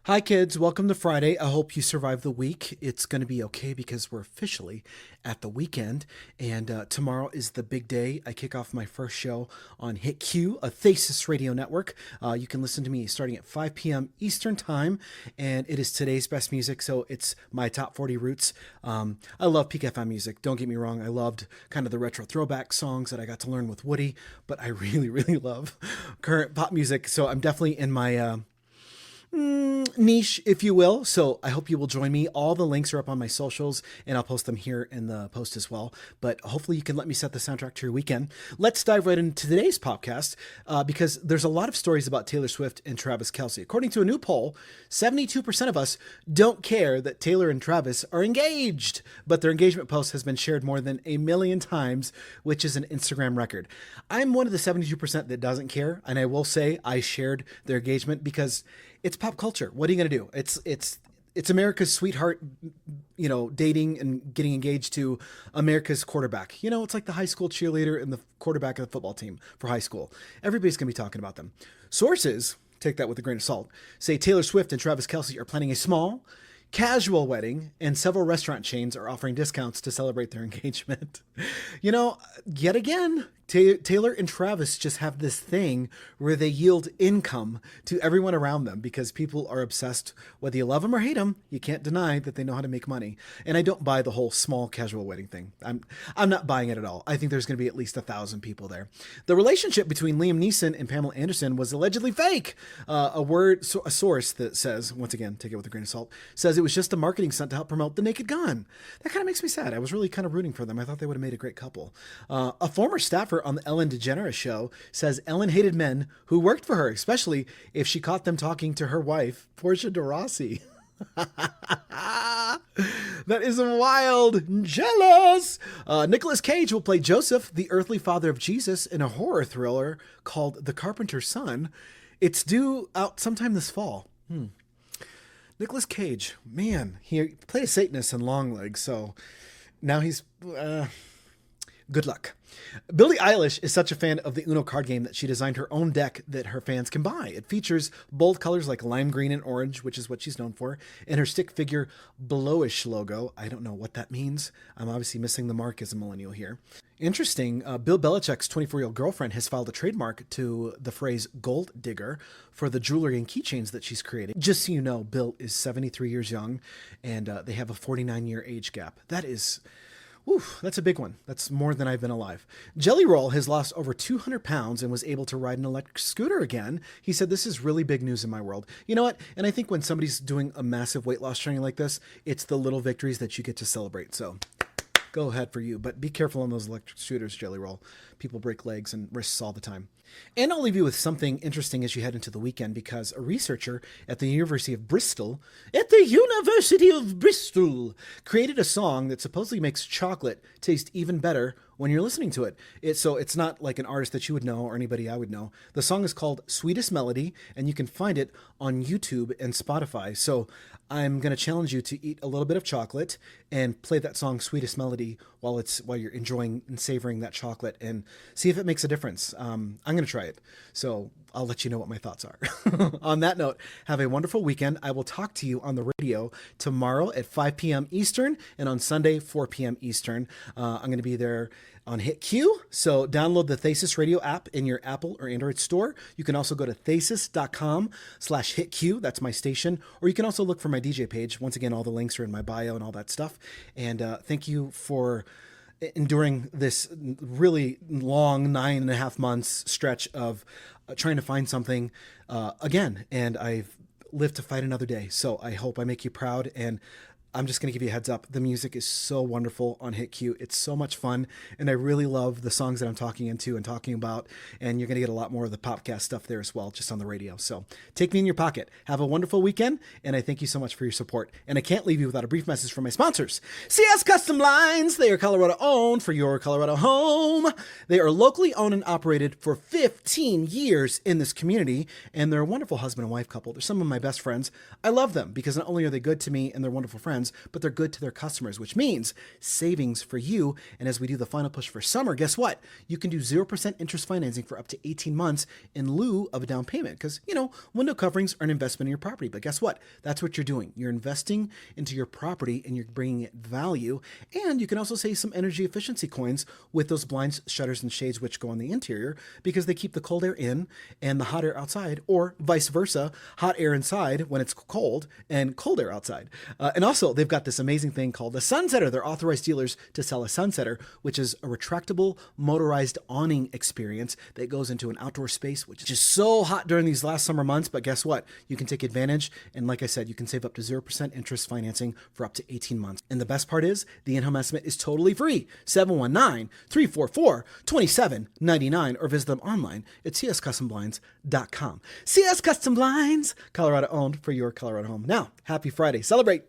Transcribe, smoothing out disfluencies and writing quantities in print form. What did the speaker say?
Hi, kids. Welcome to Friday. I hope you survive the week. It's going to be okay because we're officially at the weekend, and tomorrow is the big day. I kick off my first show on Hit Q, a THASIS radio network. You can listen to me starting at 5 p.m. Eastern Time, and it is today's best music, so it's my top 40 roots. I love Peak FM music. Don't get me wrong. I loved kind of the retro throwback songs that I got to learn with Woody, but I really, really love current pop music, so I'm definitely in my niche, if you will. So I hope you will join me. All the links are up on my socials, and I'll post them here in the post as well. But hopefully you can let me set the soundtrack to your weekend. Let's dive right into today's podcast because there's a lot of stories about Taylor Swift and Travis Kelce. According to a new poll, 72% of us don't care that Taylor and Travis are engaged, but their engagement post has been shared more than 1 million times, which is an Instagram record. I'm one of the 72% that doesn't care, and I will say I shared their engagement because it's pop culture. What are you going to do? It's America's sweetheart, dating and getting engaged to America's quarterback. It's like the high school cheerleader and the quarterback of the football team for high school. Everybody's going to be talking about them. Sources, take that with a grain of salt, say Taylor Swift and Travis Kelce are planning a small, casual wedding, and several restaurant chains are offering discounts to celebrate their engagement. Yet again, Taylor and Travis just have this thing where they yield income to everyone around them because people are obsessed. Whether you love them or hate them, you can't deny that they know how to make money. And I don't buy the whole small casual wedding thing. I'm not buying it at all. I think there's going to be at least 1,000 people there. The relationship between Liam Neeson and Pamela Anderson was allegedly fake. A source that says, once again, take it with a grain of salt, says it was just a marketing stunt to help promote The Naked Gun. That kind of makes me sad. I was really kind of rooting for them. I thought they would have made a great couple. A former staffer on the Ellen DeGeneres show says Ellen hated men who worked for her, especially if she caught them talking to her wife, Portia de Rossi. That is wild. Jealous. Nicolas Cage will play Joseph, the earthly father of Jesus, in a horror thriller called The Carpenter's Son. It's due out sometime this fall. Nicolas Cage, man, he played a Satanist in Longlegs, so now he's... good luck. Billie Eilish is such a fan of the Uno card game that she designed her own deck that her fans can buy. It features bold colors like lime green and orange, which is what she's known for, and her stick figure blowish logo. I don't know what that means. I'm obviously missing the mark as a millennial here. Interesting, Bill Belichick's 24-year-old girlfriend has filed a trademark to the phrase gold digger for the jewelry and keychains that she's creating. Just so you know, Bill is 73 years young, and they have a 49-year age gap. That's a big one. That's more than I've been alive. Jelly Roll has lost over 200 pounds and was able to ride an electric scooter again. He said, "This is really big news in my world." You know what? And I think when somebody's doing a massive weight loss journey like this, it's the little victories that you get to celebrate. So go ahead for you, but be careful on those electric scooters, Jelly Roll. People break legs and wrists all the time. And I'll leave you with something interesting as you head into the weekend, because a researcher at the University of Bristol, created a song that supposedly makes chocolate taste even better when you're listening to it. It's not like an artist that you would know or anybody I would know. The song is called Sweetest Melody, and you can find it on YouTube and Spotify. So I'm going to challenge you to eat a little bit of chocolate and play that song Sweetest Melody while you're enjoying and savoring that chocolate, and see if it makes a difference. I'm going to try it. So I'll let you know what my thoughts are. On that note, have a wonderful weekend. I will talk to you on the radio tomorrow at 5 p.m. Eastern and on Sunday, 4 p.m. Eastern. I'm going to be there on Hit Q. So download the THASIS radio app in your Apple or Android store. You can also go to thasis.com/hitq. That's my station. Or you can also look for my DJ page. Once again, all the links are in my bio and all that stuff. And thank you for enduring this really long 9.5 months stretch of trying to find something again. And I've lived to fight another day. So I hope I make you proud. And I'm just going to give you a heads up. The music is so wonderful on Hit Q. It's so much fun. And I really love the songs that I'm talking into and talking about. And you're going to get a lot more of the Popcast stuff there as well, just on the radio. So take me in your pocket. Have a wonderful weekend. And I thank you so much for your support. And I can't leave you without a brief message from my sponsors. CS Custom Lines. They are Colorado owned for your Colorado home. They are locally owned and operated for 15 years in this community. And they're a wonderful husband and wife couple. They're some of my best friends. I love them because not only are they good to me and they're wonderful friends, brands, but they're good to their customers, which means savings for you. And as we do the final push for summer, guess what? You can do 0% interest financing for up to 18 months in lieu of a down payment. Because, window coverings are an investment in your property. But guess what? That's what you're doing. You're investing into your property and you're bringing it value. And you can also save some energy efficiency coins with those blinds, shutters, and shades which go on the interior because they keep the cold air in and the hot air outside, or vice versa, hot air inside when it's cold and cold air outside. And also, they've got this amazing thing called the Sunsetter. They're authorized dealers to sell a Sunsetter, which is a retractable motorized awning experience that goes into an outdoor space, which is just so hot during these last summer months. But guess what? You can take advantage. And like I said, you can save up to 0% interest financing for up to 18 months. And the best part is the in-home estimate is totally free. 719-344-2799 or visit them online at cscustomblinds.com. CS Custom Blinds, Colorado owned for your Colorado home. Now, happy Friday. Celebrate.